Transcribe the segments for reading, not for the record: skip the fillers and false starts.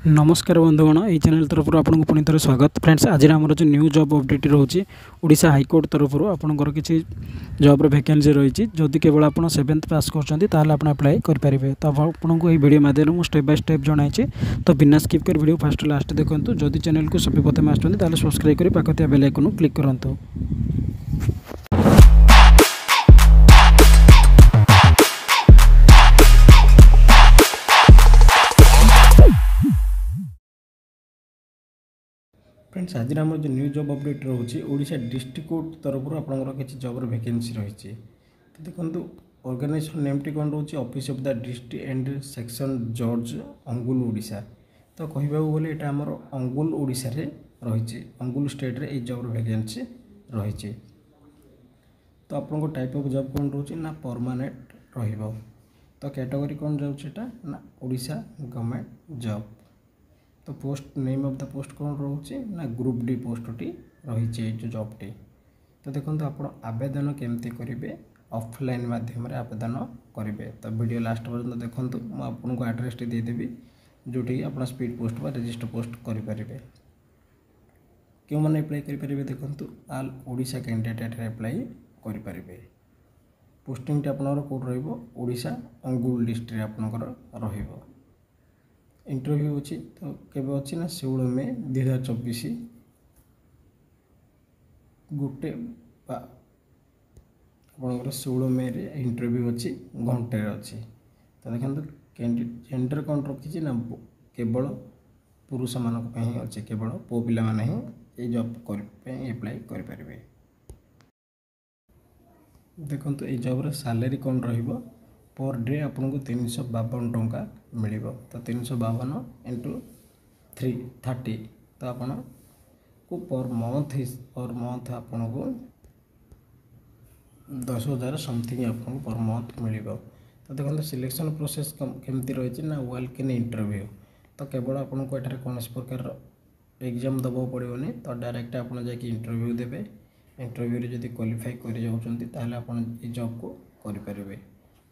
नमस्कार बंधुगण ये चैनल तरफ आपको पुणी थे स्वागत फ्रेंड्स। आज आम जो न्यू जॉब अपडेट रोचे ओडिशा हाईकोर्ट तरफ आपंकर किसी जॉब वैकेंसी रही जदि केवल आप 7th पास कर अप्लाई करेंगे तो आपको ये वीडियो माध्यम मुझे स्टेप बाय स्टेप जनाई तो बिना स्किप कर वीडियो फास्ट लास्ट देखो जदि चैनल को सभी प्रथम आसते सब्सक्राइब कर पाखिया बेल आइकन क्लिक करूँ। फ्रेंड्स आज आम जो न्यू जॉब अपडेट रोचे ओडिशा डिस्ट्रिक्ट कोर्ट तरफ आपंकर किसी जॉब वैकेंसी रही तो देखो ऑर्गेनाइजेशन नेम टी कौन रोचे office of the district and section जज अंगुल ओडिशा। तो कहवा गले यहाँ आमर अंगुल ओडिशा रे रही अंगुल स्टेट रे जॉब वैकेंसी रही। तो आपको टाइप ऑफ जॉब कौन रोचे ना परमानेंट रहिबो। तो कैटेगरी कौन जाऊँगा ना ओडिशा गवर्नमेंट जॉब। तो post name of the post कौन रोचे ना ग्रुप डी पोस्ट टी रही जो जॉब टी। तो देखो आप आवेदन केमती करेंगे ऑफलाइन माध्यम आवेदन करेंगे। तो वीडियो लास्ट पर्यटन देखो मुझे एड्रेस टी देदेवी जोटी आप स्पीड पोस्ट व रजिस्टर पोस्ट करेंगे। क्यों मैंने अप्लाई करेंगे देखो आल ओडिशा कैंडिडेट अप्लाई करेंगे। पोस्टिंग टी आपनकर कौट रोडिशा अंगुल डिस्ट्रिक्ट आपनकर रहिबो। इंटरव्यू अच्छी तो केवे अच्छी ना 16 मे 2024 गोटे आपंकर 16 मे रे इंटरव्यू अच्छी घंटे अच्छी। तो देखो जेंडर कौन रखी ना केवल पुरुष मानक ही अच्छे केवल पु पिला माने ही ये जॉब अप्लाई करेंगे। देखो ये जॉब रे सैलरी कौन रहिबो पर डे आपको 352 टंका मिल। तो 352 इंटू 30 तो आपन को पर मंथ आपन को 10,000 समथिंग आपको पर मंथ मिल। तो देखो सिलेक्शन प्रोसेस केमती रही ना वॉक इन इंटरव्यू। तो केवल आपको ये कौन प्रकार एग्जाम दबा पड़ोनी तो डायरेक्ट आप इंटरव्यू देवे। इंटरव्यू जब क्वालिफाई कर जाते आप जॉब को करेंगे।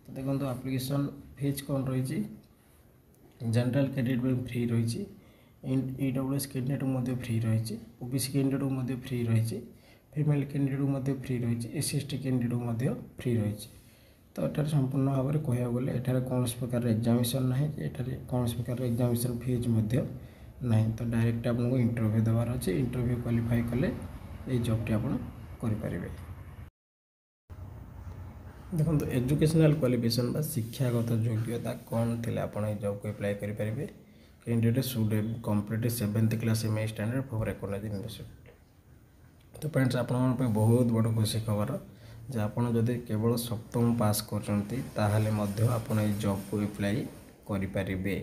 तो देखो एप्लिकेशन फीस कौन रही जनरल कैंडिडेट फ्री रही ईडब्ल्यूएस कैंडिडेट फ्री रही ओबीसी कैंडिडेट फ्री रही फीमेल कैंडिडेट फ्री रही एससी एसटी कैंडिडेट फ्री रही। तो ये संपूर्ण भाव में कह गले ये कौन प्रकार एग्जामिनेशन ना ये कौन प्रकार एग्जामिनेशन फीस ना। तो डायरेक्ट आपको इंटरव्यू देवार अच्छे इंटरव्यू क्वालिफाई कले ये जॉब टी आप करेंगे। देखो एजुकेशनल क्वालिफिकेशन बा शिक्षागत योग्यता कौन थी आप जॉब को अप्लाई करेंगे। Candidate should have completed 7th class MA standard for recognized university. तो फ्रेंड्स आप बहुत बड़ खुशी खबर जे आपड़ जदि केवल 7th पास कर जॉब को अप्लाई करेंगे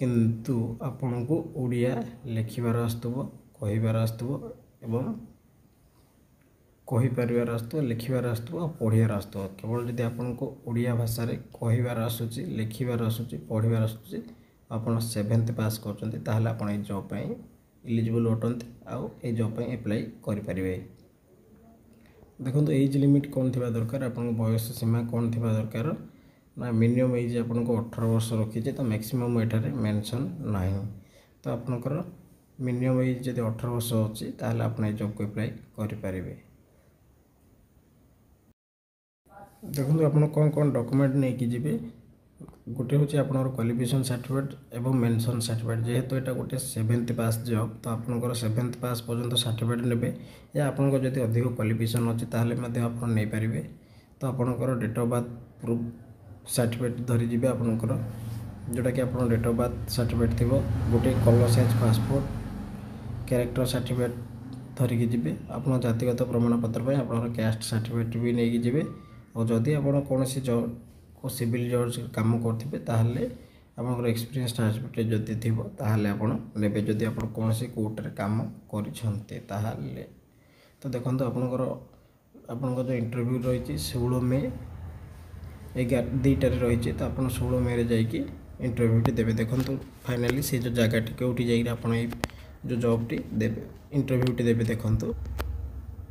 किंतु आपन को ओडिया लिखिबार आसुव कहिबार आसुव एवं कहीपर आसुव लिखार आसुव और पढ़ार आसुव। केवल जदि आपको ओडिया भाषा रे कहिबार आसुची लिखार आसुची पढ़ार आसुची आप 7th पास कर आप जॉब इलिजिबल अटंती आउ ए जॉब अप्लाई करेंगे। देखो एज लिमिट कौन थी दरकार आपन बयस सीमा कौन थी दरकार ना मिनिमम एज आपको 18 वर्ष रखी तो मैक्सिमम एठारे मेंशन ना। तो आपनकर मिनिमम एज जब 18 वर्ष अच्छी ताल आप जॉब को अप्लाई करेंगे। देखो आप कौन कौन डॉक्यूमेंट नहीं जी गोटे हूँ आप क्वालिफिकेशन सर्टिफिकेट एवं मेंशन सर्टिफिकेट जेहेतु यहाँ गोटे 7th पास जॉब तो आपंकर 7th पास पर्यंत सर्टिफिकेट ने या आपंकर जब अधिक क्वालिफिकेशन अच्छी ताल आप नहीं पारे। तो आपंकर date of birth proof certificate धरीजे आपंकर जोटा कि आप डेट ऑफ बर्थ सर्टिफिकेट थी गोटे colour size passport character certificate धरिकी जी आप जातिगत प्रमाण पत्र आप कास्ट सर्टिफिकेट भी नहीं जी। और जदि आप कौन को सिविल जज कम करेंगे आप एक्सपीरियंस सर्टिफिकेट जदि थी आपे जदि आप कौन कोर्ट रे काम कर। तो देखो आपंकर जो इंटरव्यू रही 16 मे 2 रही तो आप 16 मे जाकि इंटरव्यू देवे। देखो फाइनाली से जो जगह कौटी जाइए जो जॉब टी देवे इंटरव्यू टी देवे।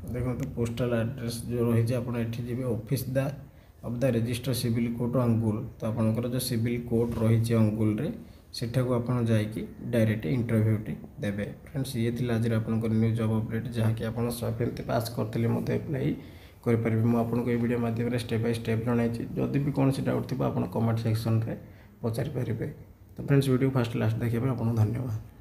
देखो पोस्टाल एड्रेस जो रही आप जी office the of the registrar civil court Angul. ତ ଆପଣଙ୍କର ଯେଉଁ ସିଭିଲ୍ କୋର୍ଟ ରହିଛି ଅନୁଗୁଳରେ ସେଠାକୁ ଆପଣ ଯାଇକି ଡାଇରେକ୍ଟ ଇଣ୍ଟରଭ୍ୟୁଟି ଦେବେ। ଫ୍ରେଣ୍ଡସ୍ ଇଏ ଥିଲା ଆଜିର ଆପଣଙ୍କର ନ୍ୟୁ ଜବ୍ ଅପଡେଟ୍, ଯାହାକି ଆପଣ 7th ପାସ୍ କରିଥିଲେ ମଧ୍ୟ ଆପ୍ଲାଏ କରିପାରିବେ। ମୁଁ ଆପଣଙ୍କୁ এই ଭିଡ଼ିଓ ମାଧ୍ୟମରେ ଷ୍ଟେପ୍ ବାଇ ଷ୍ଟେପ୍ ଜଣାଇଛି। ଯଦି ବି କୌଣସି ଡାଉଟ୍ ଥିବ ଆପଣ କମେଣ୍ଟ ସେକ୍ସନରେ ପଚାରିପାରିବେ। ତ ଫ୍ରେଣ୍ଡସ୍ ଭିଡ଼ିଓ ଫାଷ୍ଟ ଲାଷ୍ଟ ଦେଖିବା ପାଇଁ ଆପଣଙ୍କୁ ଧନ୍ୟବାଦ।